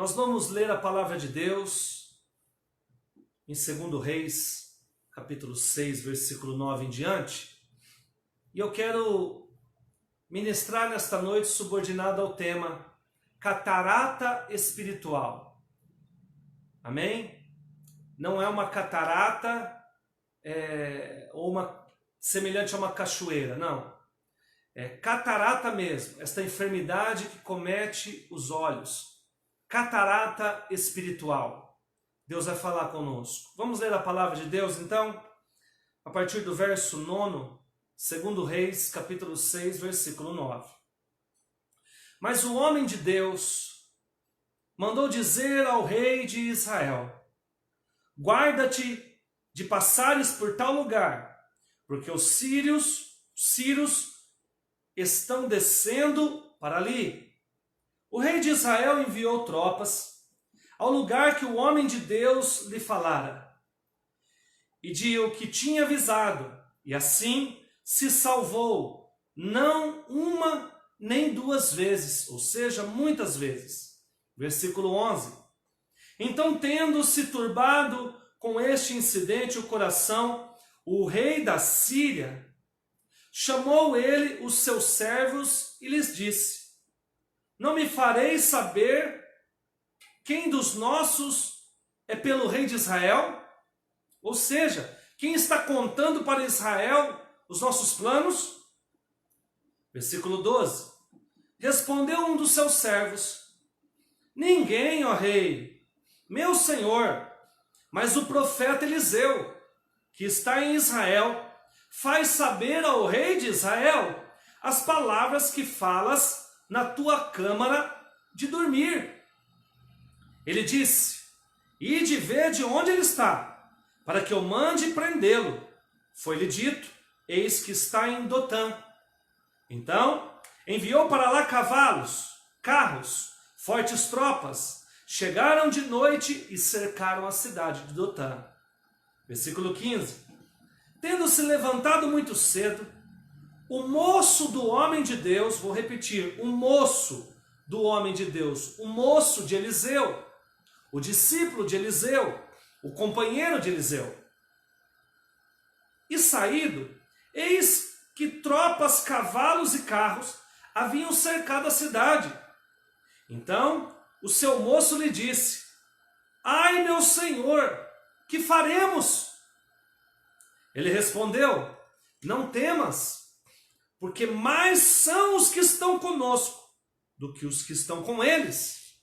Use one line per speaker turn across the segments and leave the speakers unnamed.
Nós vamos ler a palavra de Deus em 2 Reis, capítulo 6, versículo 9 em diante. E eu quero ministrar nesta noite subordinado ao tema catarata espiritual. Amém? Não é uma catarata ou semelhante a uma cachoeira, não. É catarata mesmo, esta enfermidade que comete os olhos. Catarata espiritual. Deus vai falar conosco. Vamos ler a palavra de Deus então? A partir do verso 9, 2 Reis, capítulo 6, versículo 9. Mas o homem de Deus mandou dizer ao rei de Israel: guarda-te de passares por tal lugar, porque os sírios estão descendo para ali. O rei de Israel enviou tropas ao lugar que o homem de Deus lhe falara, e de o que tinha avisado, e assim se salvou, não uma nem duas vezes, ou seja, muitas vezes. Versículo 11. Então, tendo-se turbado com este incidente o coração, o rei da Síria chamou ele os seus servos e lhes disse: não me fareis saber quem dos nossos é pelo rei de Israel? Ou seja, quem está contando para Israel os nossos planos? Versículo 12. Respondeu um dos seus servos: ninguém, ó rei, meu senhor, mas o profeta Eliseu, que está em Israel, faz saber ao rei de Israel as palavras que falas na tua câmara de dormir. Ele disse: ide ver de onde ele está, para que eu mande prendê-lo. Foi-lhe dito: eis que está em Dotã. Então enviou para lá cavalos, carros, fortes tropas. Chegaram de noite e cercaram a cidade de Dotã. Versículo 15. Tendo-se levantado muito cedo, o moço do homem de Deus, vou repetir, o moço do homem de Deus, o moço de Eliseu, o discípulo de Eliseu, o companheiro de Eliseu. E saído, eis que tropas, cavalos e carros haviam cercado a cidade. Então o seu moço lhe disse: ai, meu senhor, que faremos? Ele respondeu: não temas, porque mais são os que estão conosco do que os que estão com eles.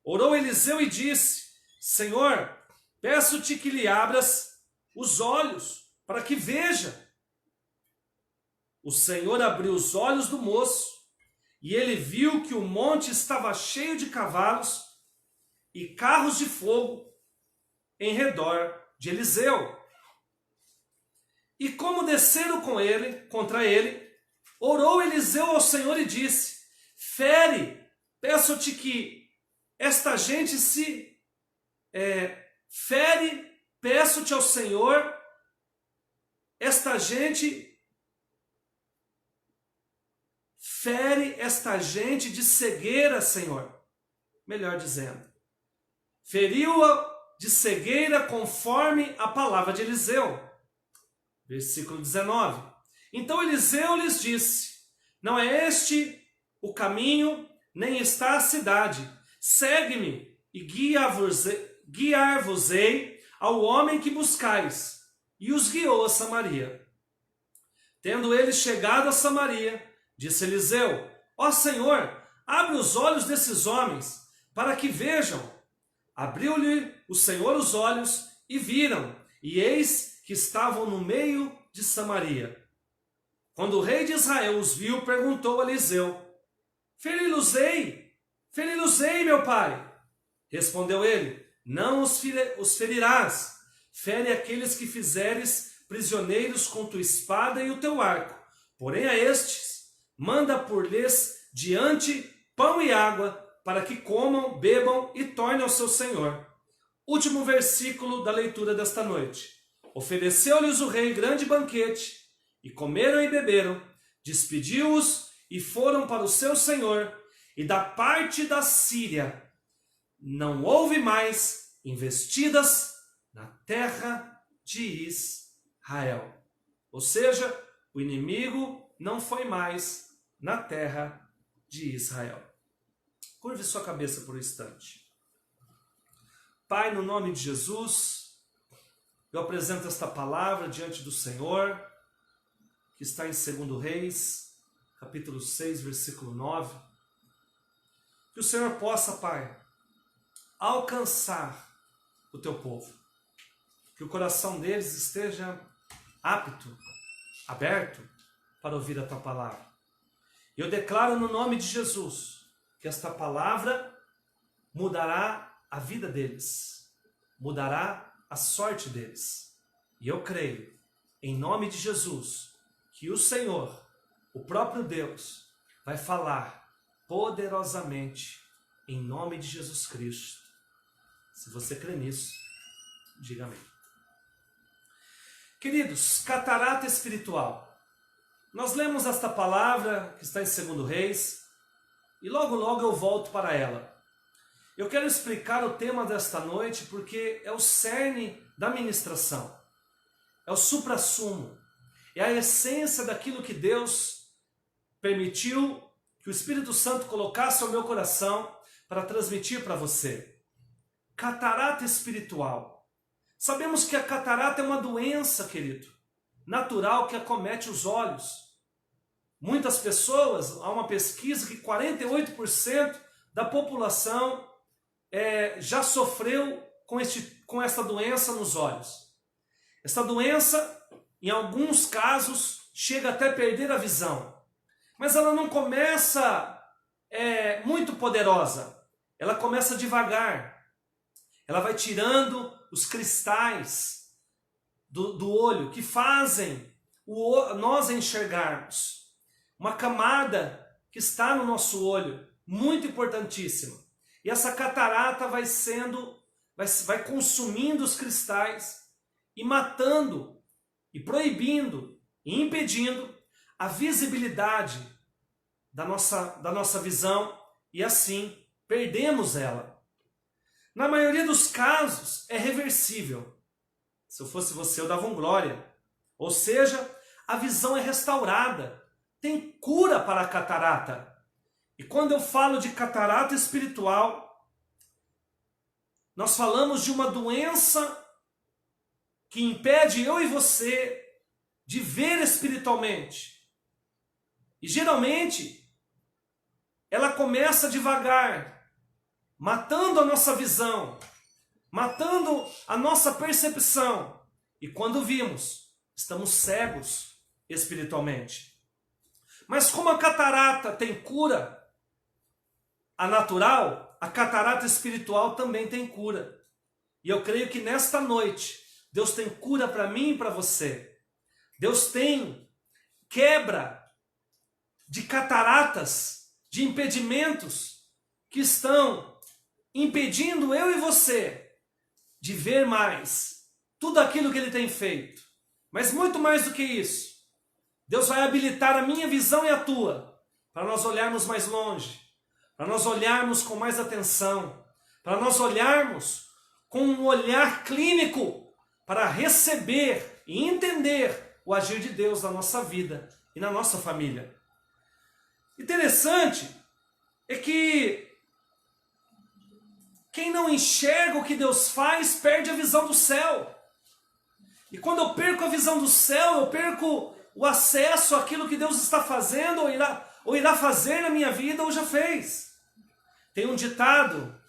Orou Eliseu e disse: Senhor, peço-te que lhe abras os olhos para que veja. O Senhor abriu os olhos do moço, e ele viu que o monte estava cheio de cavalos e carros de fogo em redor de Eliseu. E como desceram contra ele, orou Eliseu ao Senhor e disse: fere, peço-te que esta gente fere, peço-te ao Senhor, esta gente de cegueira, Senhor. Melhor dizendo, feriu-a de cegueira conforme a palavra de Eliseu. Versículo 19. Então Eliseu lhes disse: não é este o caminho, nem está a cidade. Segue-me e guiar-vos-ei ao homem que buscais. E os guiou a Samaria. Tendo eles chegado a Samaria, disse Eliseu: ó Senhor, abre os olhos desses homens, para que vejam. Abriu-lhe o Senhor os olhos, e viram, e eis que estavam no meio de Samaria. Quando o rei de Israel os viu, perguntou a Eliseu: feri-los-ei, meu pai? Respondeu ele: não os ferirás. Fere aqueles que fizeres prisioneiros com tua espada e o teu arco. Porém a estes, manda por-lhes diante pão e água, para que comam, bebam e tornem ao seu senhor. Último versículo da leitura desta noite. Ofereceu-lhes o rei grande banquete, e comeram e beberam, despediu-os e foram para o seu senhor. E da parte da Síria não houve mais investidas na terra de Israel. Ou seja, o inimigo não foi mais na terra de Israel. Curve sua cabeça por um instante. Pai, no nome de Jesus, eu apresento esta palavra diante do Senhor, que está em 2 Reis, capítulo 6, versículo 9. Que o Senhor possa, Pai, alcançar o teu povo. Que o coração deles esteja apto, aberto, para ouvir a tua palavra. Eu declaro no nome de Jesus que esta palavra mudará a vida deles, mudará a sorte deles. E eu creio, em nome de Jesus, que o Senhor, o próprio Deus, vai falar poderosamente em nome de Jesus Cristo. Se você crê nisso, diga amém. Queridos, catarata espiritual. Nós lemos esta palavra que está em 2 Reis e logo eu volto para ela. Eu quero explicar o tema desta noite porque é o cerne da ministração. É o suprassumo. É a essência daquilo que Deus permitiu que o Espírito Santo colocasse ao meu coração para transmitir para você. Catarata espiritual. Sabemos que a catarata é uma doença, querido, natural que acomete os olhos. Muitas pessoas, há uma pesquisa que 48% da população já sofreu com esta doença nos olhos. Esta doença, em alguns casos, chega até perder a visão. Mas ela não começa muito poderosa. Ela começa devagar. Ela vai tirando os cristais do olho que fazem nós enxergarmos. Uma camada que está no nosso olho, muito importantíssima. E essa catarata vai consumindo os cristais e matando, e proibindo, e impedindo a visibilidade da nossa visão, e assim perdemos ela. Na maioria dos casos é reversível. Se eu fosse você, eu dava um glória. Ou seja, a visão é restaurada. Tem cura para a catarata. E quando eu falo de catarata espiritual, nós falamos de uma doença que impede eu e você de ver espiritualmente. E geralmente, ela começa devagar, matando a nossa visão, matando a nossa percepção. E quando vimos, estamos cegos espiritualmente. Mas como a catarata tem cura, a natural, a catarata espiritual também tem cura. E eu creio que nesta noite, Deus tem cura para mim e para você. Deus tem quebra de cataratas, de impedimentos que estão impedindo eu e você de ver mais tudo aquilo que Ele tem feito. Mas muito mais do que isso, Deus vai habilitar a minha visão e a tua, para nós olharmos mais longe, para nós olharmos com mais atenção, para nós olharmos com um olhar clínico, para receber e entender o agir de Deus na nossa vida e na nossa família. Interessante é que quem não enxerga o que Deus faz, perde a visão do céu. E quando eu perco a visão do céu, eu perco o acesso àquilo que Deus está fazendo, ou irá fazer na minha vida, ou já fez. Tem um ditado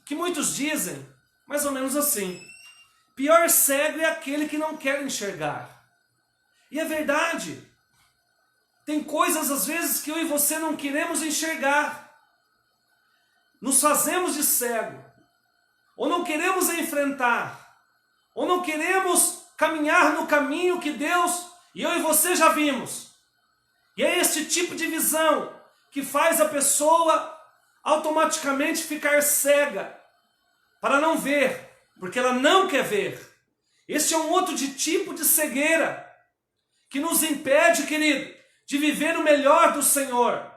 que muitos dizem, mais ou menos assim: pior cego é aquele que não quer enxergar. E é verdade. Tem coisas às vezes que eu e você não queremos enxergar. Nos fazemos de cego, ou não queremos enfrentar, ou não queremos caminhar no caminho que Deus e eu e você já vimos. E é este tipo de visão que faz a pessoa automaticamente ficar cega, para não ver, porque ela não quer ver. Este é um outro tipo de cegueira, que nos impede, querido, de viver o melhor do Senhor,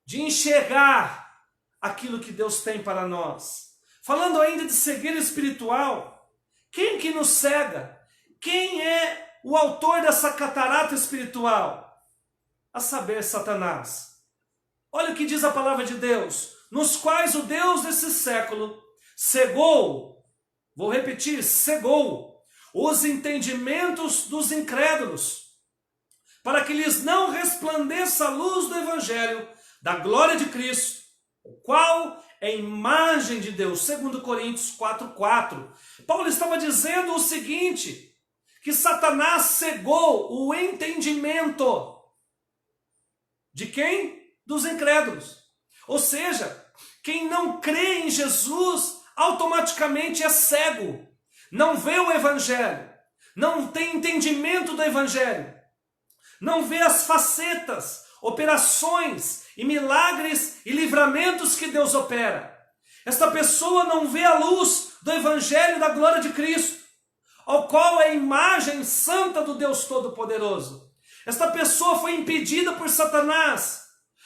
de enxergar aquilo que Deus tem para nós. Falando ainda de cegueira espiritual, quem que nos cega? Quem é o autor dessa catarata espiritual? A saber, Satanás. Olha o que diz a palavra de Deus, nos quais o Deus desse século cegou, vou repetir, cegou os entendimentos dos incrédulos, para que lhes não resplandeça a luz do Evangelho, da glória de Cristo, o qual é imagem de Deus, 2 Coríntios 4:4. Paulo estava dizendo o seguinte, que Satanás cegou o entendimento de quem? Dos incrédulos. Ou seja, quem não crê em Jesus automaticamente é cego, não vê o Evangelho, não tem entendimento do Evangelho, não vê as facetas, operações e milagres e livramentos que Deus opera. Esta pessoa não vê a luz do Evangelho da glória de Cristo, ao qual é a imagem santa do Deus Todo-Poderoso. Esta pessoa foi impedida por Satanás,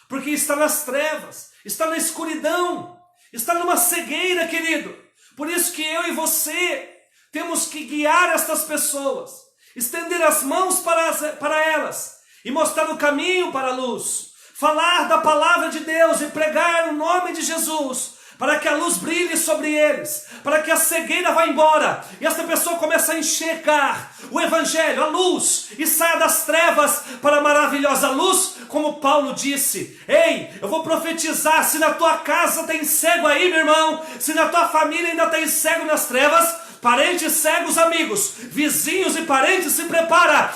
porque está nas trevas, está na escuridão, está numa cegueira, querido. Por isso que eu e você temos que guiar estas pessoas, estender as mãos para elas e mostrar o caminho para a luz, falar da palavra de Deus e pregar o nome de Jesus, para que a luz brilhe sobre eles, para que a cegueira vá embora, e esta pessoa comece a enxergar o Evangelho, a luz, e saia das trevas para a maravilhosa luz, como Paulo disse. Ei, eu vou profetizar, se na tua casa tem cego aí, meu irmão, se na tua família ainda tem cego nas trevas, parentes cegos, amigos, vizinhos e parentes, se prepara.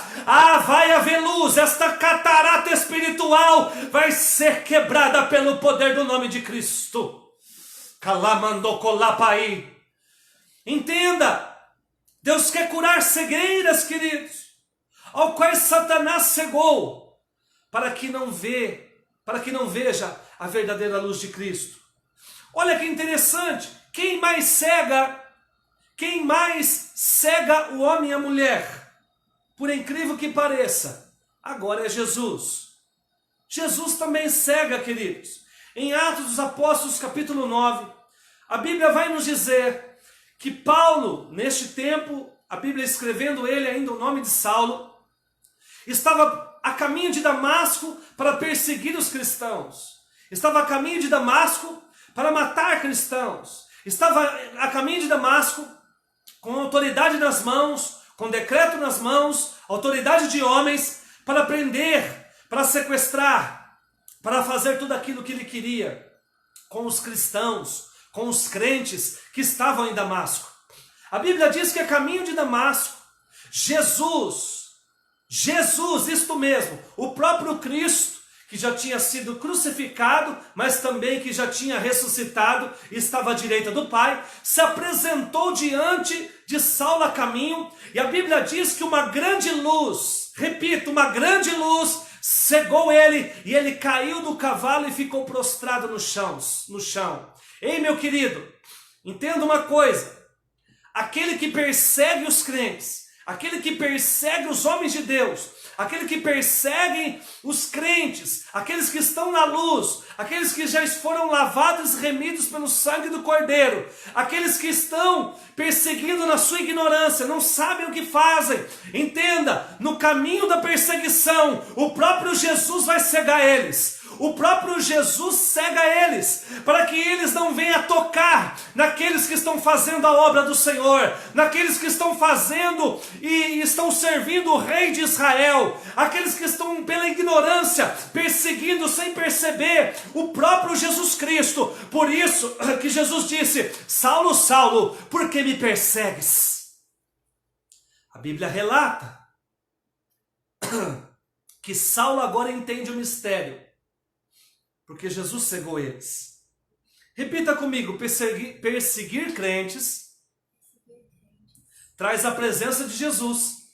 Vai haver luz, esta catarata espiritual vai ser quebrada pelo poder do nome de Cristo. Calamandocolapai. Entenda, Deus quer curar cegueiras, queridos, ao qual Satanás cegou, para que não veja a verdadeira luz de Cristo. Olha que interessante, quem mais cega o homem e a mulher? Por incrível que pareça, agora é Jesus. Jesus também cega, queridos. Em Atos dos Apóstolos, capítulo 9, a Bíblia vai nos dizer que Paulo, neste tempo, a Bíblia escrevendo ele ainda o nome de Saulo, estava a caminho de Damasco para perseguir os cristãos. Estava a caminho de Damasco para matar cristãos. Estava a caminho de Damasco com autoridade nas mãos, com decreto nas mãos, autoridade de homens, para prender, para sequestrar, para fazer tudo aquilo que ele queria com os cristãos, com os crentes que estavam em Damasco. A Bíblia diz que a caminho de Damasco, Jesus, isto mesmo, o próprio Cristo, que já tinha sido crucificado, mas também que já tinha ressuscitado e estava à direita do Pai, se apresentou diante de Saulo a caminho, e a Bíblia diz que uma grande luz, repito, uma grande luz, cegou ele, e ele caiu do cavalo e ficou prostrado no chão. Ei, meu querido, entenda uma coisa, aquele que persegue os crentes, aquele que persegue os homens de Deus, aquele que persegue os crentes, aqueles que estão na luz, aqueles que já foram lavados e remidos pelo sangue do Cordeiro, aqueles que estão perseguindo na sua ignorância, não sabem o que fazem. Entenda, no caminho da perseguição, o próprio Jesus vai cegar eles. O próprio Jesus cega eles, para que eles não venham tocar naqueles que estão fazendo a obra do Senhor, naqueles que estão fazendo e estão servindo o Rei de Israel, aqueles que estão pela ignorância, perseguindo sem perceber o próprio Jesus Cristo. Por isso que Jesus disse: Saulo, Saulo, por que me persegues? A Bíblia relata que Saulo agora entende o mistério, porque Jesus cegou eles. Repita comigo: perseguir crentes traz a presença de Jesus,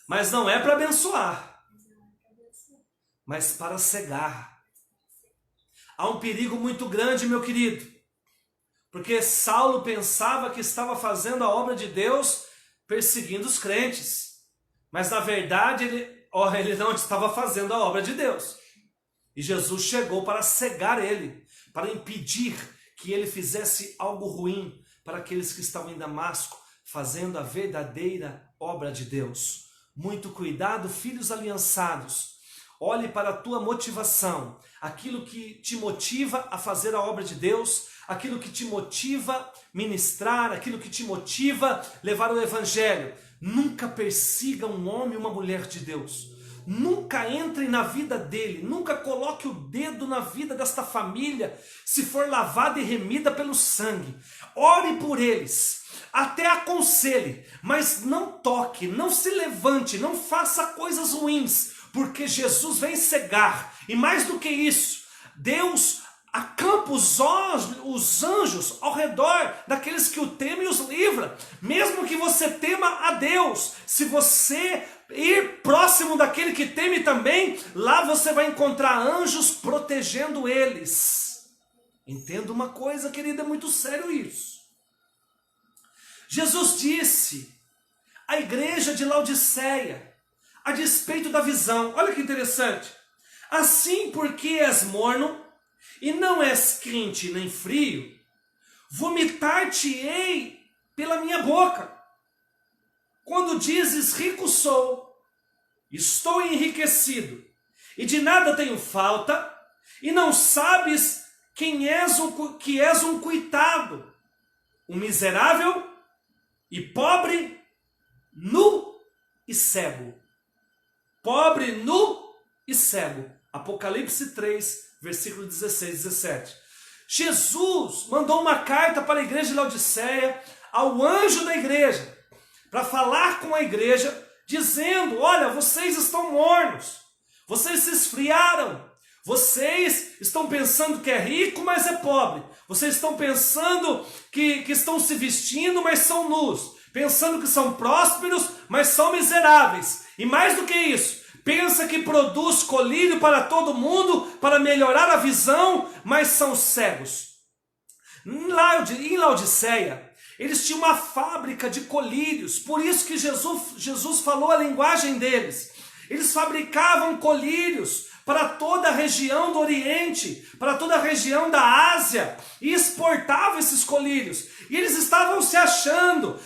mas não é para abençoar, mas para cegar. Há um perigo muito grande, meu querido, porque Saulo pensava que estava fazendo a obra de Deus perseguindo os crentes, mas na verdade ele não estava fazendo a obra de Deus. E Jesus chegou para cegar ele, para impedir que ele fizesse algo ruim para aqueles que estavam em Damasco, fazendo a verdadeira obra de Deus. Muito cuidado, filhos aliançados. Olhe para a tua motivação, aquilo que te motiva a fazer a obra de Deus, aquilo que te motiva a ministrar, aquilo que te motiva a levar o evangelho. Nunca persiga um homem e uma mulher de Deus. Nunca entre na vida dele, nunca coloque o dedo na vida desta família, se for lavada e remida pelo sangue. Ore por eles, até aconselhe, mas não toque, não se levante, não faça coisas ruins, porque Jesus vem cegar. E mais do que isso, Deus acampa os anjos ao redor daqueles que o temem e os livra. Mesmo que você tema a Deus, se você ir próximo daquele que teme também, lá você vai encontrar anjos protegendo eles. Entenda uma coisa, querida, é muito sério isso. Jesus disse à igreja de Laodiceia, a despeito da visão, olha que interessante: assim, porque és morno e não és quente nem frio, vomitar-te-ei pela minha boca. Quando dizes rico sou, estou enriquecido, e de nada tenho falta, e não sabes que és um coitado, um miserável e pobre, nu e cego. Pobre, nu e cego. Apocalipse 3, versículo 16 e 17. Jesus mandou uma carta para a igreja de Laodiceia, ao anjo da igreja, para falar com a igreja, dizendo: olha, vocês estão mornos, vocês se esfriaram, vocês estão pensando que é rico, mas é pobre, vocês estão pensando que estão se vestindo, mas são nus, pensando que são prósperos, mas são miseráveis, e mais do que isso, pensa que produz colírio para todo mundo, para melhorar a visão, mas são cegos. Em Laodiceia, eles tinham uma fábrica de colírios, por isso que Jesus falou a linguagem deles. Eles fabricavam colírios para toda a região do Oriente, para toda a região da Ásia, e exportavam esses colírios. E eles estavam se achando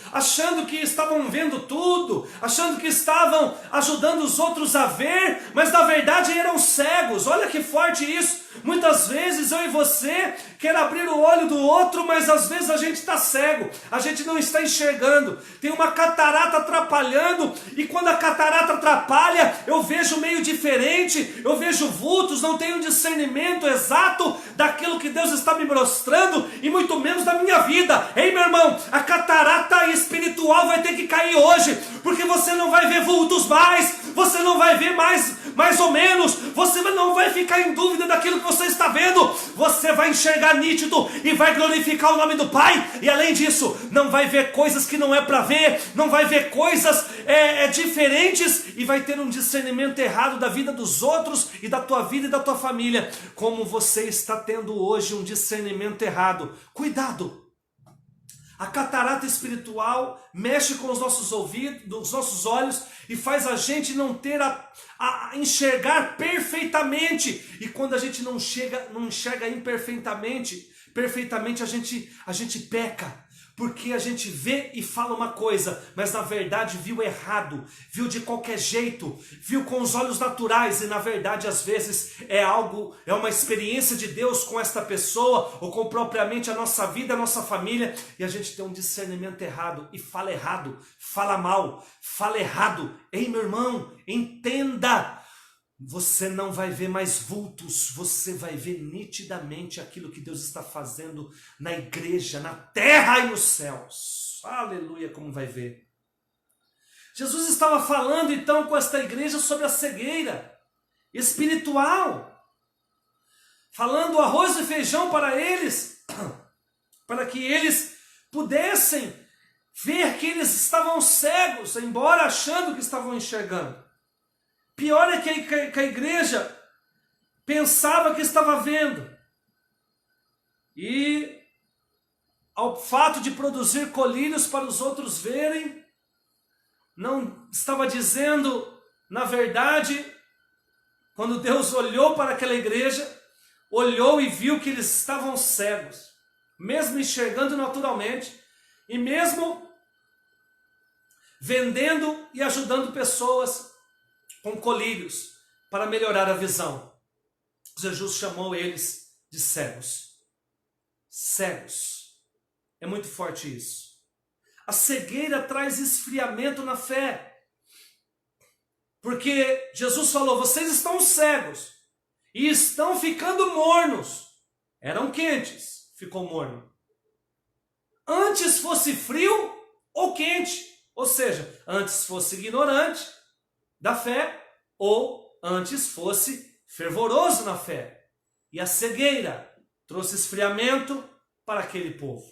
que estavam vendo tudo, achando que estavam ajudando os outros a ver, mas na verdade eram cegos. Olha que forte isso. Muitas vezes eu e você quer abrir o olho do outro, mas às vezes a gente está cego, a gente não está enxergando. Tem uma catarata atrapalhando, e quando a catarata atrapalha, eu vejo meio diferente, eu vejo vultos, não tenho discernimento exato daquilo que Deus está me mostrando, e muito menos da minha vida. Ei, meu irmão, a catarata espiritual vai ter que cair hoje, porque você não vai ver vultos mais, você não vai ver mais ou menos, você não vai ficar em dúvida daquilo que você está vendo, você vai enxergar nítido e vai glorificar o nome do Pai. E além disso, não vai ver coisas que não é para ver, não vai ver coisas diferentes, e vai ter um discernimento errado da vida dos outros e da tua vida e da tua família, como você está tendo hoje um discernimento errado. Cuidado! A catarata espiritual mexe com os nossos ouvidos, os nossos olhos, e faz a gente não ter a enxergar perfeitamente. E quando a gente não enxerga imperfeitamente, a gente peca. Porque a gente vê e fala uma coisa, mas na verdade viu errado, viu de qualquer jeito, viu com os olhos naturais, e na verdade às vezes é uma experiência de Deus com esta pessoa, ou com propriamente a nossa vida, a nossa família, e a gente tem um discernimento errado, e fala mal, fala errado. Ei, meu irmão, entenda! Você não vai ver mais vultos, você vai ver nitidamente aquilo que Deus está fazendo na igreja, na terra e nos céus. Aleluia, como vai ver. Jesus estava falando então com esta igreja sobre a cegueira espiritual, falando arroz e feijão para eles, para que eles pudessem ver que eles estavam cegos, embora achando que estavam enxergando. Pior é que a igreja pensava que estava vendo. E ao fato de produzir colírios para os outros verem, não estava dizendo, na verdade, quando Deus olhou para aquela igreja, olhou e viu que eles estavam cegos, mesmo enxergando naturalmente, e mesmo vendendo e ajudando pessoas com colírios para melhorar a visão. Jesus chamou eles de cegos. Cegos. É muito forte isso. A cegueira traz esfriamento na fé. Porque Jesus falou, vocês estão cegos e estão ficando mornos. Eram quentes, ficou morno. Antes fosse frio ou quente. Ou seja, antes fosse ignorante da fé ou antes fosse fervoroso na fé. E a cegueira trouxe esfriamento para aquele povo.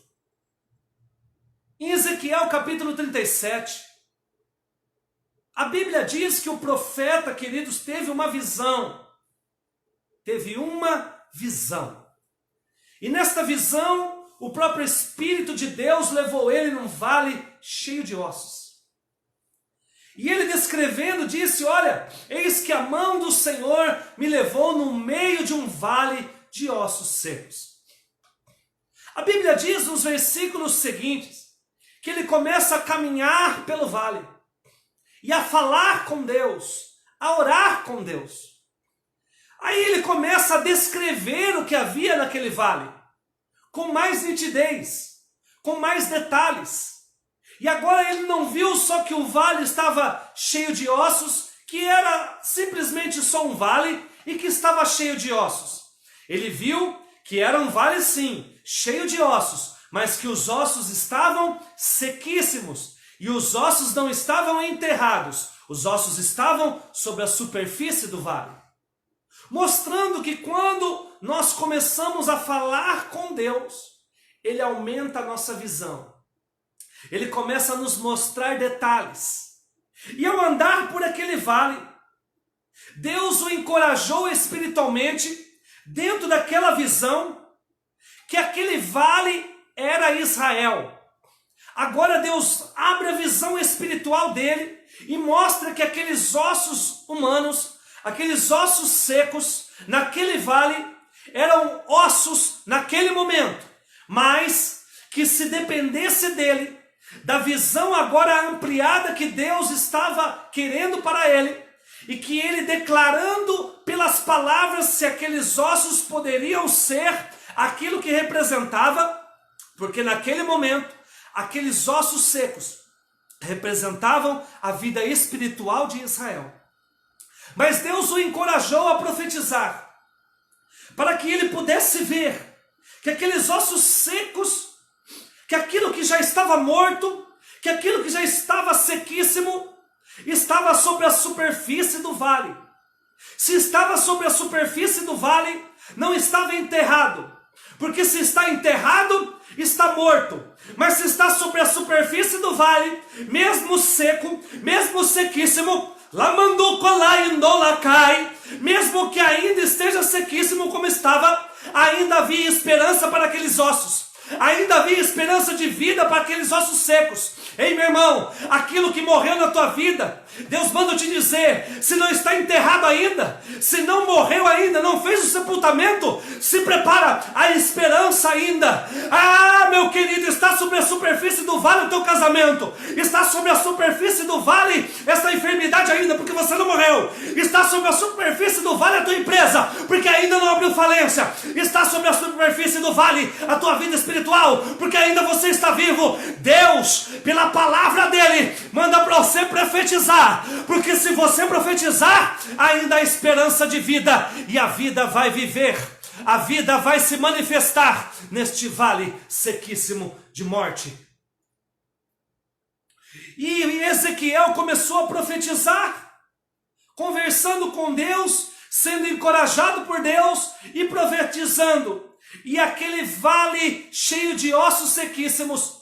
Em Ezequiel capítulo 37, a Bíblia diz que o profeta, queridos, teve uma visão. Teve uma visão. E nesta visão, o próprio Espírito de Deus levou ele num vale cheio de ossos. E ele descrevendo disse, olha, eis que a mão do Senhor me levou no meio de um vale de ossos secos. A Bíblia diz nos versículos seguintes, que ele começa a caminhar pelo vale, e a falar com Deus, a orar com Deus. Aí ele começa a descrever o que havia naquele vale, com mais nitidez, com mais detalhes. E agora ele não viu só que o vale estava cheio de ossos, que era simplesmente só um vale e que estava cheio de ossos. Ele viu que era um vale sim, cheio de ossos, mas que os ossos estavam sequíssimos. E os ossos não estavam enterrados, os ossos estavam sobre a superfície do vale. Mostrando que quando nós começamos a falar com Deus, Ele aumenta a nossa visão. Ele começa a nos mostrar detalhes. E ao andar por aquele vale, Deus o encorajou espiritualmente, dentro daquela visão, que aquele vale era Israel. Agora Deus abre a visão espiritual dele e mostra que aqueles ossos humanos, aqueles ossos secos naquele vale, eram ossos naquele momento, mas que se dependesse dele, da visão agora ampliada que Deus estava querendo para ele, e que ele declarando pelas palavras se aqueles ossos poderiam ser aquilo que representava, porque naquele momento, aqueles ossos secos representavam a vida espiritual de Israel. Mas Deus o encorajou a profetizar, para que ele pudesse ver que aqueles ossos secos, que aquilo que já estava morto, que aquilo que já estava sequíssimo, estava sobre a superfície do vale. Se estava sobre a superfície do vale, não estava enterrado, porque se está enterrado, está morto. Mas se está sobre a superfície do vale, mesmo seco, mesmo sequíssimo, mesmo que ainda esteja sequíssimo como estava, ainda havia esperança para aqueles ossos. Ainda havia esperança de vida para aqueles ossos secos. Ei, meu irmão, aquilo que morreu na tua vida, Deus manda te dizer, se não está enterrado ainda, se não morreu ainda, não fez o sepultamento, se prepara, a esperança ainda. Ah, meu querido, está sobre a superfície do vale o teu casamento, está sobre a superfície do vale essa enfermidade ainda, porque você não morreu, está sobre a superfície do vale a tua empresa, porque ainda não abriu falência, está sobre a superfície do vale a tua vida espiritual, porque ainda você está vivo. Deus, pela palavra dele, manda para você profetizar, porque se você profetizar, ainda há esperança de vida, e a vida vai viver, a vida vai se manifestar neste vale sequíssimo de morte. E Ezequiel começou a profetizar, conversando com Deus, sendo encorajado por Deus e profetizando. E aquele vale cheio de ossos sequíssimos,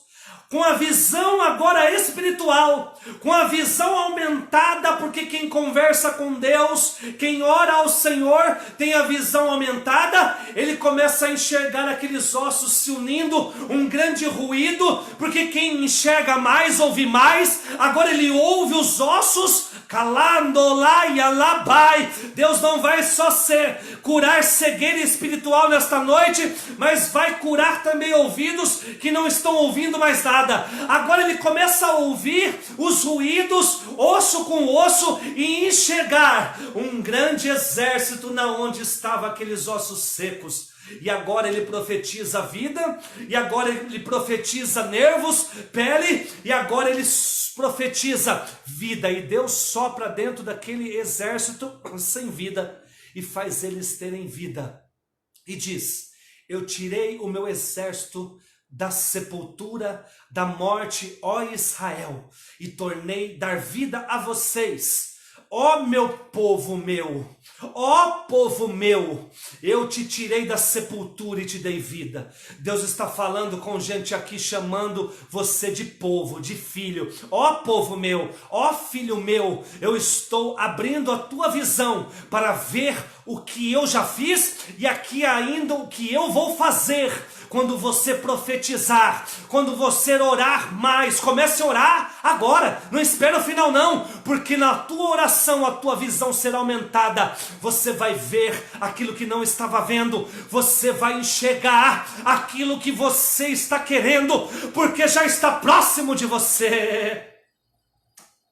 com a visão agora espiritual, com a visão aumentada, porque quem conversa com Deus, quem ora ao Senhor, tem a visão aumentada, ele começa a enxergar aqueles ossos se unindo, um grande ruído, porque quem enxerga mais, ouve mais, agora ele ouve os ossos Deus não vai só curar cegueira espiritual nesta noite, mas vai curar também ouvidos que não estão ouvindo mais nada. Agora ele começa a ouvir os ruídos, osso com osso, e enxergar um grande exército na onde estavam aqueles ossos secos. E agora ele profetiza vida, e agora ele profetiza nervos, pele, e agora ele profetiza vida. E Deus sopra dentro daquele exército sem vida e faz eles terem vida. E diz: eu tirei o meu exército da sepultura, da morte, ó Israel, e tornei dar vida a vocês. Ó meu povo meu, ó povo meu, eu te tirei da sepultura e te dei vida. Deus está falando com gente aqui, chamando você de povo, de filho. Ó povo meu, ó filho meu, eu estou abrindo a tua visão para ver o que eu já fiz e aqui ainda o que eu vou fazer. Quando você profetizar, quando você orar mais, comece a orar agora, não espera o final não, porque na tua oração a tua visão será aumentada. Você vai ver aquilo que não estava vendo, você vai enxergar aquilo que você está querendo, porque já está próximo de você.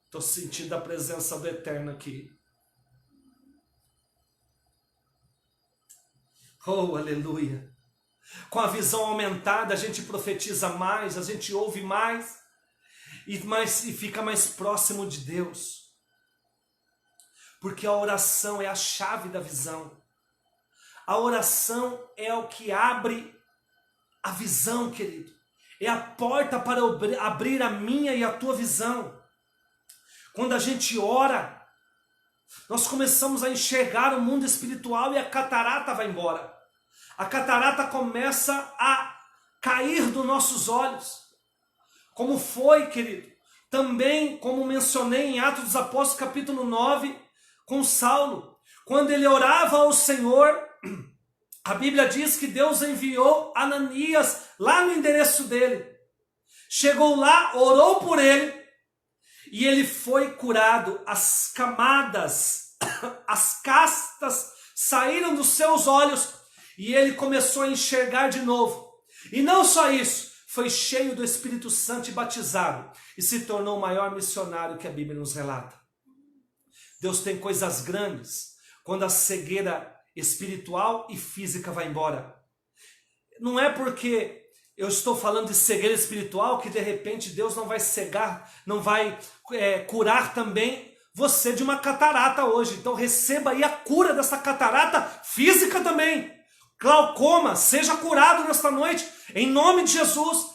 Estou sentindo a presença do Eterno aqui. Oh, aleluia. Com a visão aumentada, a gente profetiza mais, a gente ouve mais e fica mais próximo de Deus. Porque a oração é a chave da visão. A oração é o que abre a visão, querido. É a porta para abrir a minha e a tua visão. Quando a gente ora, nós começamos a enxergar o mundo espiritual e a catarata vai embora. A catarata começa a cair dos nossos olhos. Como foi, querido? Também, como mencionei em Atos dos Apóstolos, capítulo 9, com Saulo. Quando ele orava ao Senhor, a Bíblia diz que Deus enviou Ananias lá no endereço dele. Chegou lá, orou por ele, e ele foi curado. As camadas, as castas saíram dos seus olhos, e ele começou a enxergar de novo. E não só isso, foi cheio do Espírito Santo e batizado. E se tornou o maior missionário que a Bíblia nos relata. Deus tem coisas grandes quando a cegueira espiritual e física vai embora. Não é porque eu estou falando de cegueira espiritual que de repente Deus não vai cegar, não vai curar também você de uma catarata hoje. Então receba aí a cura dessa catarata física também. Glaucoma, seja curado nesta noite, em nome de Jesus.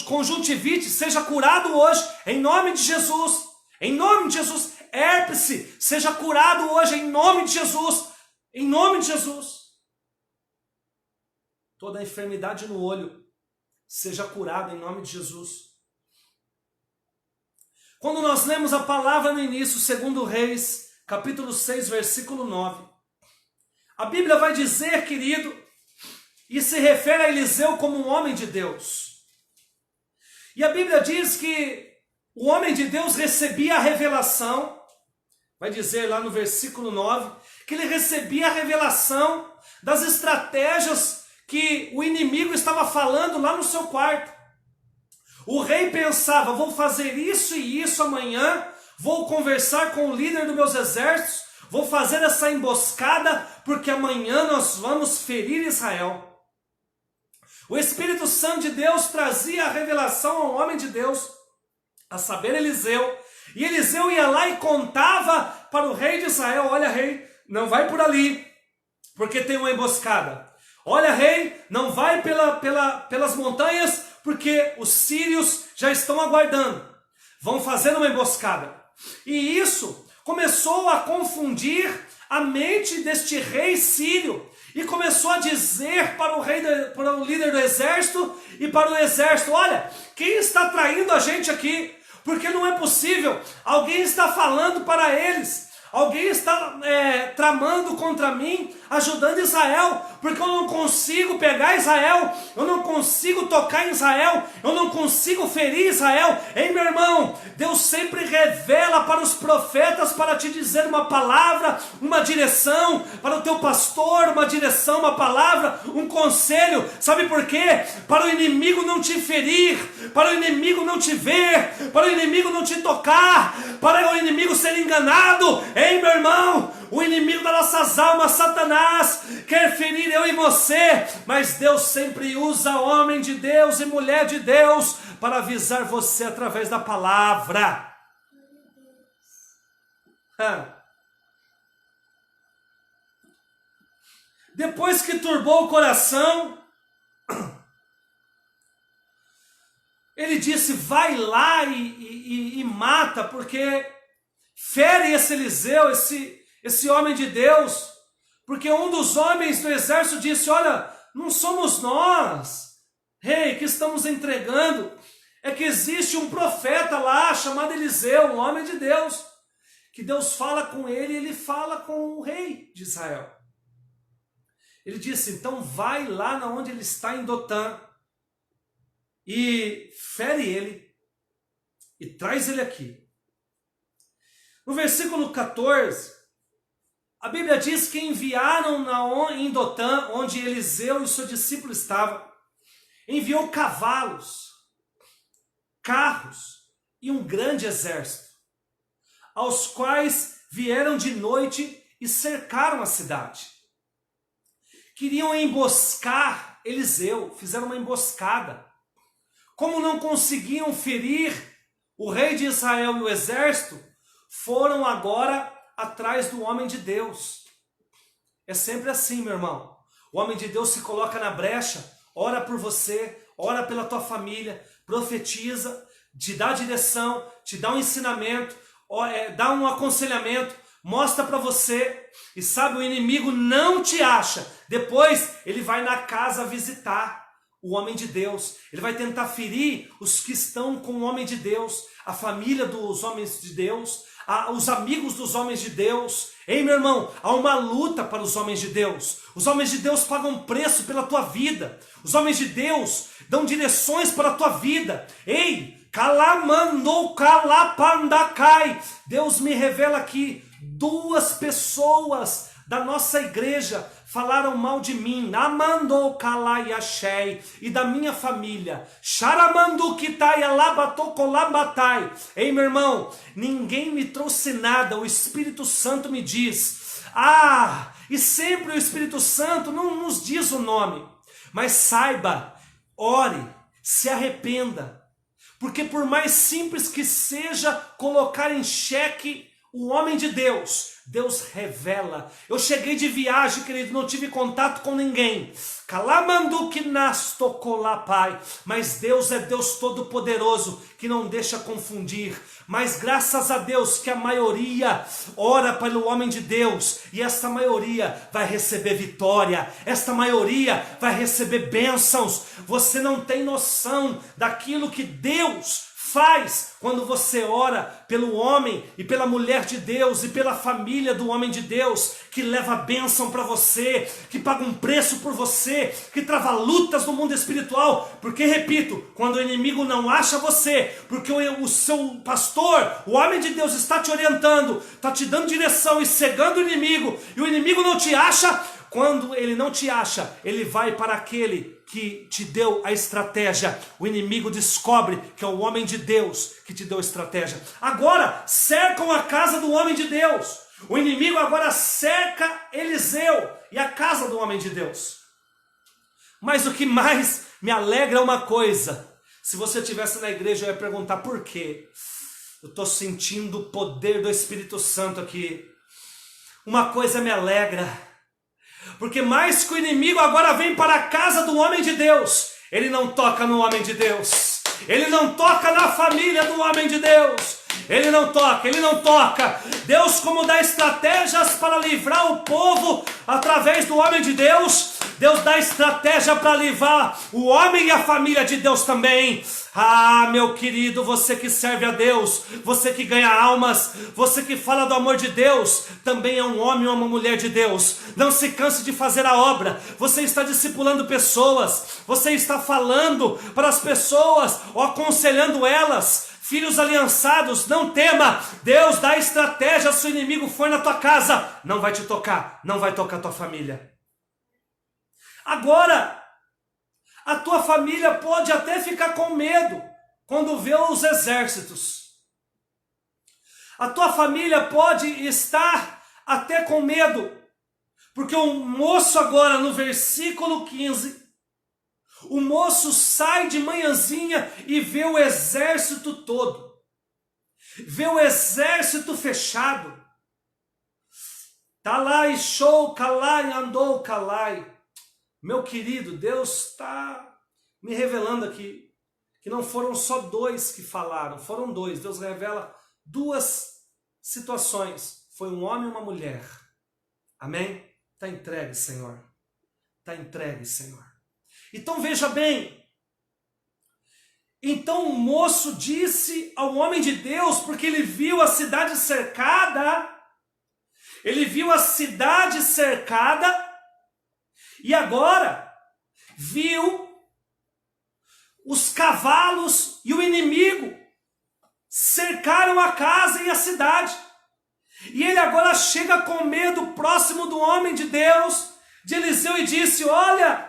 Conjuntivite, seja curado hoje, em nome de Jesus. Em nome de Jesus. Herpes, seja curado hoje, em nome de Jesus. Em nome de Jesus. Toda enfermidade no olho, seja curada em nome de Jesus. Quando nós lemos a palavra no início, 2 Reis, capítulo 6, versículo 9, a Bíblia vai dizer, querido, e se refere a Eliseu como um homem de Deus. E a Bíblia diz que o homem de Deus recebia a revelação, vai dizer lá no versículo 9, que ele recebia a revelação das estratégias que o inimigo estava falando lá no seu quarto. O rei pensava: vou fazer isso e isso amanhã, vou conversar com o líder dos meus exércitos, vou fazer essa emboscada, porque amanhã nós vamos ferir Israel. O Espírito Santo de Deus trazia a revelação ao homem de Deus, a saber, Eliseu. E Eliseu ia lá e contava para o rei de Israel: olha, rei, não vai por ali, porque tem uma emboscada. Olha, rei, não vai pelas montanhas, porque os sírios já estão aguardando. Vão fazer uma emboscada. E isso começou a confundir a mente deste rei sírio. E começou a dizer para o líder do exército e para o exército: olha, quem está traindo a gente aqui? Porque não é possível. Alguém está falando para eles. Alguém está tramando contra mim, ajudando Israel, porque eu não consigo pegar Israel, eu não consigo tocar em Israel, eu não consigo ferir Israel. Ei, meu irmão, Deus sempre revela para os profetas para te dizer uma palavra, uma direção, para o teu pastor, uma direção, uma palavra, um conselho. Sabe por quê? Para o inimigo não te ferir, para o inimigo não te ver, para o inimigo não te tocar, para o inimigo ser enganado. Ei, meu irmão, o inimigo das nossas almas, Satanás, quer ferir eu e você, mas Deus sempre usa homem de Deus e mulher de Deus para avisar você através da palavra. Depois que turbou o coração, ele disse: vai lá e mata, porque fere esse Eliseu, esse homem de Deus, porque um dos homens do exército disse: olha, não somos nós, rei, que estamos entregando, é que existe um profeta lá chamado Eliseu, um homem de Deus, que Deus fala com ele e ele fala com o rei de Israel. Ele disse: então vai lá na onde ele está, em Dotã, e fere ele e traz ele aqui. No versículo 14, a Bíblia diz que enviaram em Dotã, onde Eliseu e o seu discípulo estavam, enviou cavalos, carros e um grande exército, aos quais vieram de noite e cercaram a cidade. Queriam emboscar Eliseu, fizeram uma emboscada. Como não conseguiam ferir o rei de Israel e o exército, foram agora atrás do homem de Deus. É sempre assim, meu irmão. O homem de Deus se coloca na brecha, ora por você, ora pela tua família, profetiza, te dá direção, te dá um ensinamento, dá um aconselhamento, mostra para você. E sabe, o inimigo não te acha. Depois ele vai na casa visitar o homem de Deus. Ele vai tentar ferir os que estão com o homem de Deus, a família dos homens de Deus, os amigos dos homens de Deus. Ei, meu irmão, há uma luta para os homens de Deus. Os homens de Deus pagam preço pela tua vida. Os homens de Deus dão direções para a tua vida. Ei, calamandou calapandacai. Deus me revela aqui, 2 pessoas da nossa igreja falaram mal de mim, amandou calaiachei, e da minha família, charamandu kitai alabatokolabatai. Ei, meu irmão, ninguém me trouxe nada, o Espírito Santo me diz. E sempre o Espírito Santo não nos diz o nome, mas saiba, ore, se arrependa, porque por mais simples que seja colocar em xeque o homem de Deus, Deus revela. Eu cheguei de viagem, querido, não tive contato com ninguém. Mas Deus é Deus Todo-Poderoso, que não deixa confundir. Mas graças a Deus que a maioria ora pelo homem de Deus, e esta maioria vai receber vitória, esta maioria vai receber bênçãos. Você não tem noção daquilo que Deus faz quando você ora pelo homem e pela mulher de Deus e pela família do homem de Deus, que leva bênção para você, que paga um preço por você, que trava lutas no mundo espiritual. Porque, repito, quando o inimigo não acha você, porque o seu pastor, o homem de Deus, está te orientando, está te dando direção e cegando o inimigo, e o inimigo não te acha. Quando ele não te acha, ele vai para aquele que te deu a estratégia. O inimigo descobre que é o homem de Deus que te deu a estratégia. Agora cercam a casa do homem de Deus. O inimigo agora cerca Eliseu e a casa do homem de Deus. Mas o que mais me alegra é uma coisa. Se você estivesse na igreja, eu ia perguntar por quê. Eu estou sentindo o poder do Espírito Santo aqui. Uma coisa me alegra, porque mais que o inimigo agora vem para a casa do homem de Deus, ele não toca no homem de Deus, ele não toca na família do homem de Deus, ele não toca. Deus, como dá estratégias para livrar o povo através do homem de Deus, Deus dá estratégia para livrar o homem e a família de Deus também. Ah, meu querido, você que serve a Deus, você que ganha almas, você que fala do amor de Deus, também é um homem ou uma mulher de Deus. Não se canse de fazer a obra. Você está discipulando pessoas, você está falando para as pessoas, ou aconselhando elas. Filhos aliançados, não tema. Deus dá estratégia. Se o inimigo for na tua casa, não vai te tocar, não vai tocar tua família. Agora, a tua família pode até ficar com medo quando vê os exércitos. A tua família pode estar até com medo, porque o moço agora no versículo 15, o moço sai de manhãzinha e vê o exército todo. Vê o exército fechado. Talai, show, calai, andou, calai. Meu querido, Deus está me revelando aqui que não foram só dois que falaram, foram dois. Deus revela duas situações. Foi um homem e uma mulher. Amém? Está entregue, Senhor. Está entregue, Senhor. Então veja bem, então o moço disse ao homem de Deus, porque ele viu a cidade cercada, e agora viu os cavalos e o inimigo cercaram a casa e a cidade, e ele agora chega com medo próximo do homem de Deus, de Eliseu, e disse: olha,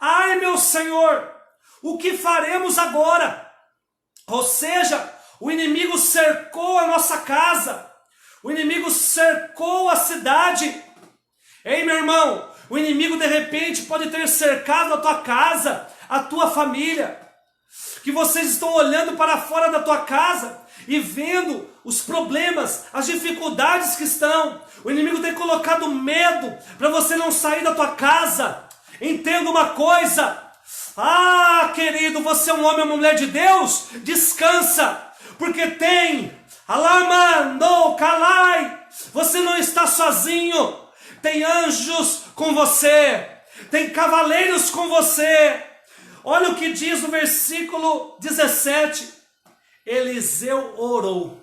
ai, meu Senhor, o que faremos agora? Ou seja, o inimigo cercou a nossa casa, o inimigo cercou a cidade. Ei, meu irmão, o inimigo de repente pode ter cercado a tua casa, a tua família, que vocês estão olhando para fora da tua casa e vendo os problemas, as dificuldades que estão. O inimigo tem colocado medo para você não sair da tua casa. Entenda uma coisa, querido, você é um homem ou uma mulher de Deus, descansa, porque tem, alamando, calai, você não está sozinho, tem anjos com você, tem cavaleiros com você. Olha o que diz no versículo 17, Eliseu orou,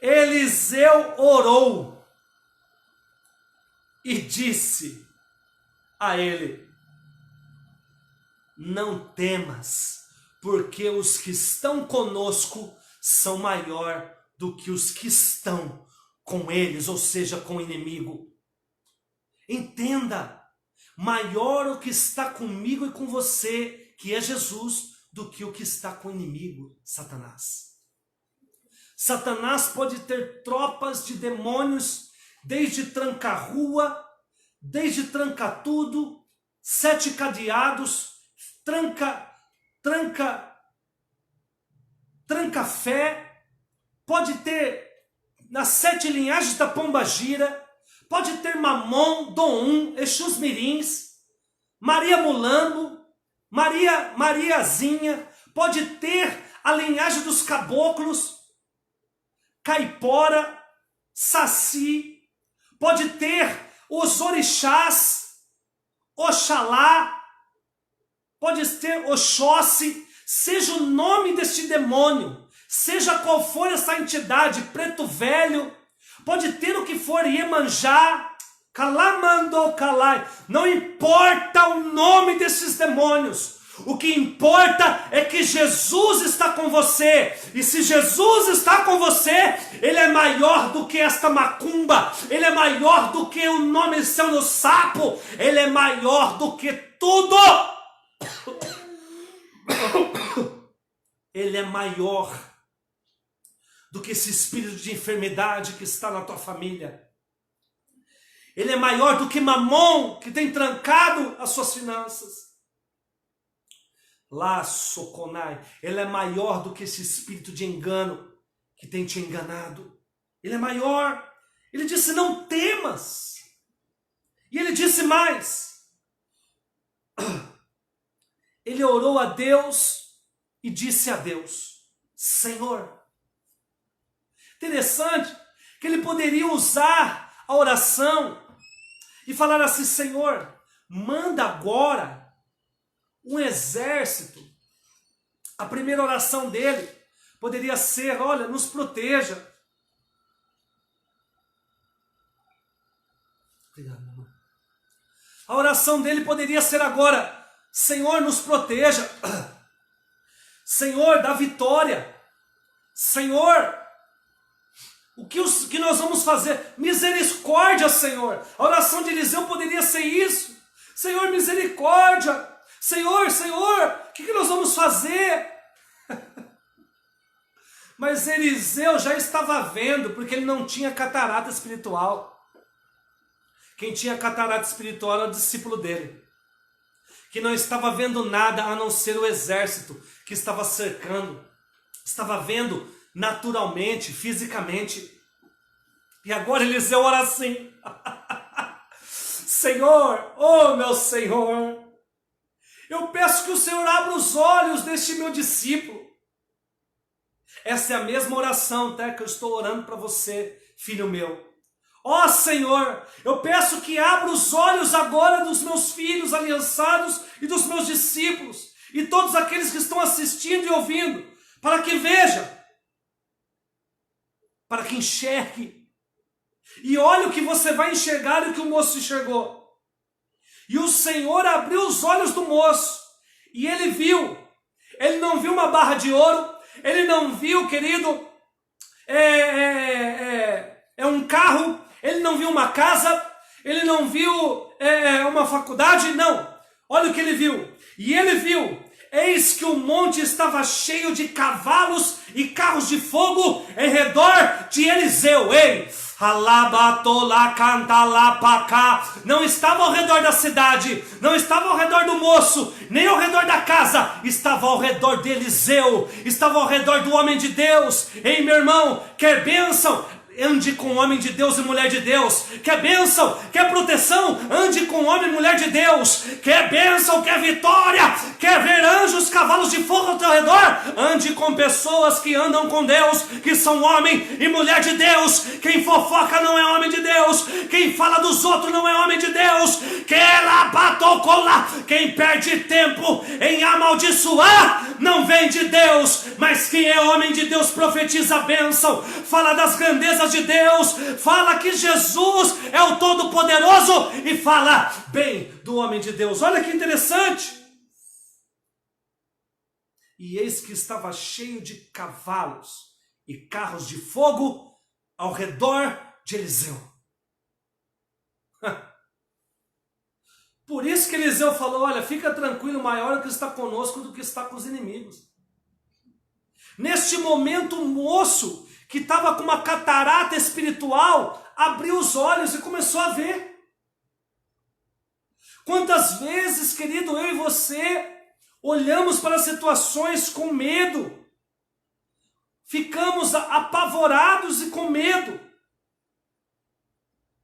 Eliseu orou, e disse a ele: não temas, porque os que estão conosco são maior do que os que estão com eles, ou seja, com o inimigo. Entenda, maior o que está comigo e com você, que é Jesus, do que o que está com o inimigo, Satanás. Satanás pode ter tropas de demônios, desde tranca-rua, desde tranca-tudo, 7 cadeados, tranca-fé, pode ter nas 7 linhagens da pombagira, pode ter Mamon, Dom, Exus Mirins, Maria Mulambo, Mariazinha, pode ter a linhagem dos caboclos, Caipora, Saci, pode ter os orixás, Oxalá, pode ter Oxóssi, seja o nome deste demônio, seja qual for essa entidade, Preto Velho, pode ter o que for, Iemanjá, Calamando Calai, não importa o nome desses demônios, o que importa é que Jesus está com você, e se Jesus está com você, Ele é maior do que esta macumba, Ele é maior do que o nome seu no sapo, Ele é maior do que tudo, Ele é maior do que esse espírito de enfermidade que está na tua família, Ele é maior do que Mamon, que tem trancado as suas finanças. Lá, Soconai, Ele é maior do que esse espírito de engano que tem te enganado. Ele é maior. Ele disse: não temas. E ele disse mais. Ele orou a Deus e disse a Deus: Senhor. Interessante que ele poderia usar a oração e falar assim: Senhor, manda agora um exército. A primeira oração dele poderia ser: olha, nos proteja. Obrigado, meu irmão. A oração dele poderia ser agora: Senhor, nos proteja. Senhor, dá vitória. Senhor, o que nós vamos fazer? Misericórdia, Senhor. A oração de Eliseu poderia ser isso. Senhor, misericórdia. Senhor, o que nós vamos fazer? Mas Eliseu já estava vendo, porque ele não tinha catarata espiritual. Quem tinha catarata espiritual era o discípulo dele, que não estava vendo nada a não ser o exército que estava cercando. Estava vendo naturalmente, fisicamente. E agora Eliseu ora assim: Senhor, oh meu Senhor, eu peço que o Senhor abra os olhos deste meu discípulo. Essa é a mesma oração, tá, que eu estou orando para você, filho meu. Ó Senhor, eu peço que abra os olhos agora dos meus filhos aliançados e dos meus discípulos e todos aqueles que estão assistindo e ouvindo, para que veja, para que enxergue. E olha o que você vai enxergar e o que o moço enxergou. E o Senhor abriu os olhos do moço e ele viu. Ele não viu uma barra de ouro, ele não viu, querido, um carro, ele não viu uma casa, ele não viu uma faculdade, não. Olha o que ele viu. E ele viu: eis que o monte estava cheio de cavalos e carros de fogo em redor de Eliseu. Ei, não estava ao redor da cidade, não estava ao redor do moço, nem ao redor da casa, estava ao redor de Eliseu, estava ao redor do homem de Deus. Ei, meu irmão, quer bênção? Ande com homem de Deus e mulher de Deus. Quer bênção? Quer proteção? Ande com homem e mulher de Deus. Quer bênção? Quer vitória? Quer ver anjos, cavalos de fogo ao teu redor? Ande com pessoas que andam com Deus, que são homem e mulher de Deus. Quem fofoca não é homem de Deus. Quem fala dos outros não é homem de Deus. Quem perde tempo em amaldiçoar não vem de Deus. Mas quem é homem de Deus profetiza a bênção, fala das grandezas de Deus, fala que Jesus é o Todo-Poderoso e fala bem do homem de Deus. Olha que interessante. E eis que estava cheio de cavalos e carros de fogo ao redor de Eliseu. Por isso que Eliseu falou: olha, fica tranquilo, maior é o que está conosco do que está com os inimigos. Neste momento, o moço que estava com uma catarata espiritual abriu os olhos e começou a ver. Quantas vezes, querido, eu e você olhamos para situações com medo, ficamos apavorados e com medo,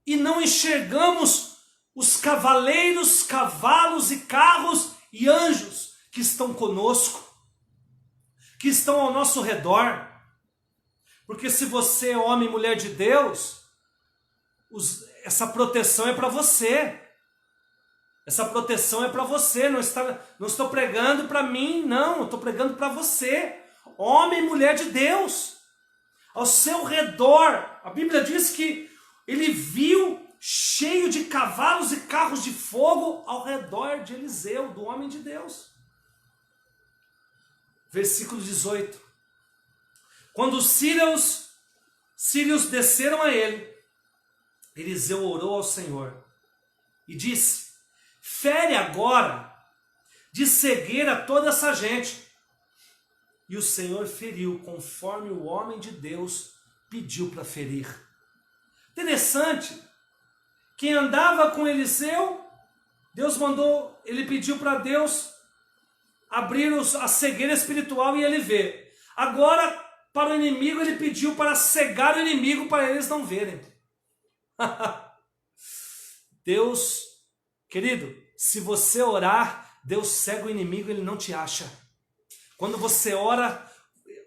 e não enxergamos os cavaleiros, cavalos e carros e anjos que estão conosco, que estão ao nosso redor. Porque se você é homem e mulher de Deus, essa proteção é para você. Essa proteção é para você. Não estou pregando para mim, não. Estou pregando para você. Homem e mulher de Deus. Ao seu redor. A Bíblia diz que ele viu cheio de cavalos e carros de fogo ao redor de Eliseu, do homem de Deus. Versículo 18. Quando os sírios desceram a ele, Eliseu orou ao Senhor e disse: fere agora de cegueira toda essa gente. E o Senhor feriu conforme o homem de Deus pediu para ferir. Interessante, quem andava com Eliseu, Deus mandou, ele pediu para Deus abrir a cegueira espiritual e ele vê. Agora, para o inimigo, ele pediu para cegar o inimigo para eles não verem. Deus, querido, se você orar, Deus cega o inimigo, ele não te acha. Quando você ora,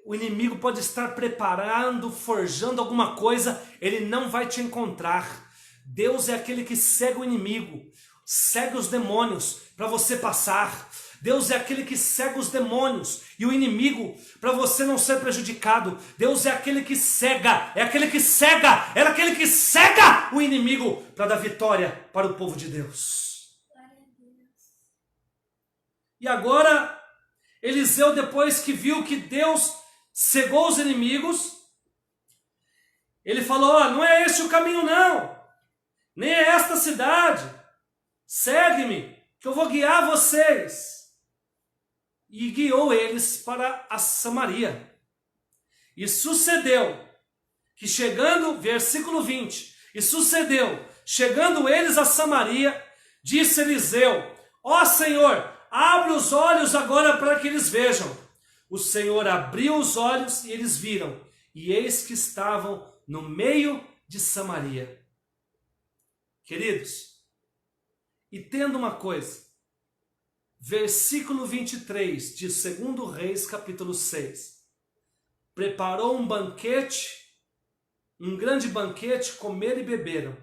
o inimigo pode estar preparando, forjando alguma coisa, ele não vai te encontrar. Deus é aquele que cega o inimigo, cega os demônios para você passar. Deus é aquele que cega os demônios e o inimigo para você não ser prejudicado. Deus é aquele que cega, é aquele que cega o inimigo para dar vitória para o povo de Deus. E agora, Eliseu, depois que viu que Deus cegou os inimigos, ele falou: ó, não é este o caminho não, nem é esta cidade, segue-me, que eu vou guiar vocês. E guiou eles para a Samaria. E sucedeu que chegando, versículo 20, e sucedeu, chegando eles a Samaria, disse Eliseu: ó Senhor, abre os olhos agora para que eles vejam. O Senhor abriu os olhos e eles viram, e eis que estavam no meio de Samaria. Queridos, e tendo uma coisa, versículo 23 de 2 Reis, capítulo 6. Preparou um banquete, um grande banquete, comeram e beberam.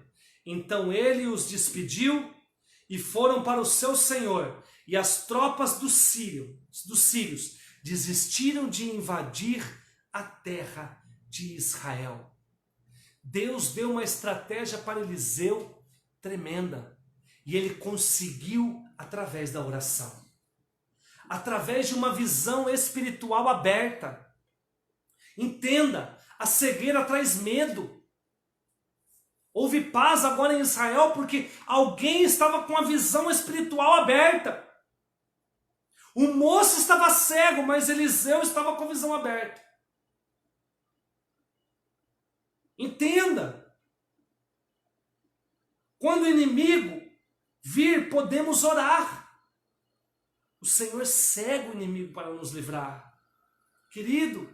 Então ele os despediu e foram para o seu senhor. E as tropas dos sírios desistiram de invadir a terra de Israel. Deus deu uma estratégia para Eliseu tremenda. E ele conseguiu através da oração. Através de uma visão espiritual aberta. Entenda, a cegueira traz medo. Houve paz agora em Israel porque alguém estava com a visão espiritual aberta. O moço estava cego, mas Eliseu estava com a visão aberta. Entenda. Quando o inimigo vir, podemos orar. O Senhor cega o inimigo para nos livrar. Querido,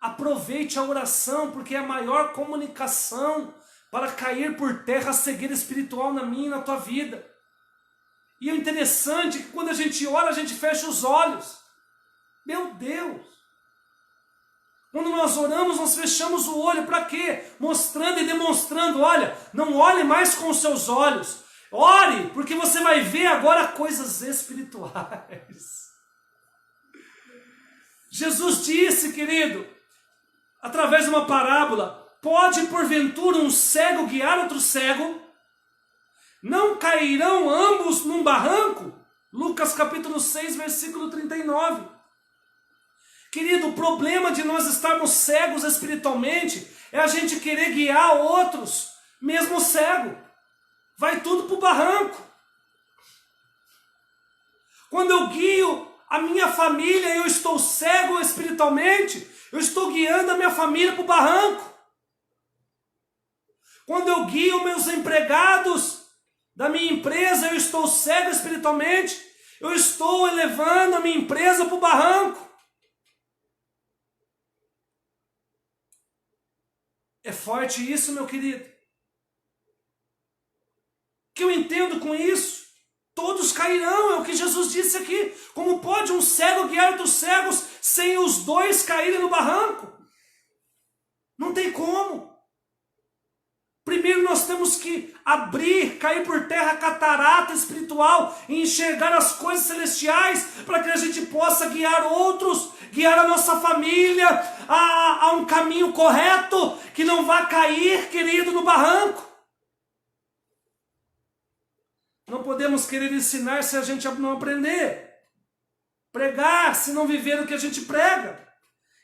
aproveite a oração, porque é a maior comunicação para cair por terra a cegueira espiritual na minha e na tua vida. E o interessante é que quando a gente ora, a gente fecha os olhos. Meu Deus! Quando nós oramos, nós fechamos o olho. Para quê? Mostrando e demonstrando. Olha, não olhe mais com os seus olhos. Ore, porque você vai ver agora coisas espirituais. Jesus disse, querido, através de uma parábola: pode porventura um cego guiar outro cego? Não cairão ambos num barranco? Lucas capítulo 6, versículo 39. Querido, o problema de nós estarmos cegos espiritualmente é a gente querer guiar outros, mesmo cego. Vai tudo para o barranco. Quando eu guio a minha família e eu estou cego espiritualmente, eu estou guiando a minha família para o barranco. Quando eu guio meus empregados da minha empresa, eu estou cego espiritualmente, eu estou elevando a minha empresa para o barranco. É forte isso, meu querido. O que eu entendo com isso? Todos cairão, é o que Jesus disse aqui. Como pode um cego guiar outros cegos sem os dois caírem no barranco? Não tem como. Primeiro nós temos que abrir, cair por terra a catarata espiritual e enxergar as coisas celestiais para que a gente possa guiar outros, guiar a nossa família a um caminho correto, que não vá cair, querido, no barranco. Não podemos querer ensinar se a gente não aprender. Pregar se não viver o que a gente prega.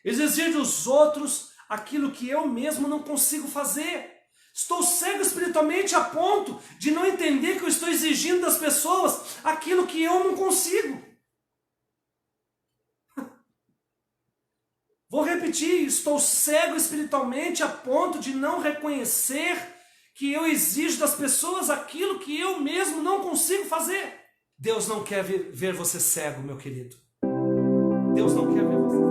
Exigir dos outros aquilo que eu mesmo não consigo fazer. Estou cego espiritualmente a ponto de não entender que eu estou exigindo das pessoas aquilo que eu não consigo. Vou repetir, estou cego espiritualmente a ponto de não reconhecer que eu exijo das pessoas aquilo que eu mesmo não consigo fazer. Deus não quer ver você cego, meu querido. Deus não quer ver você cego.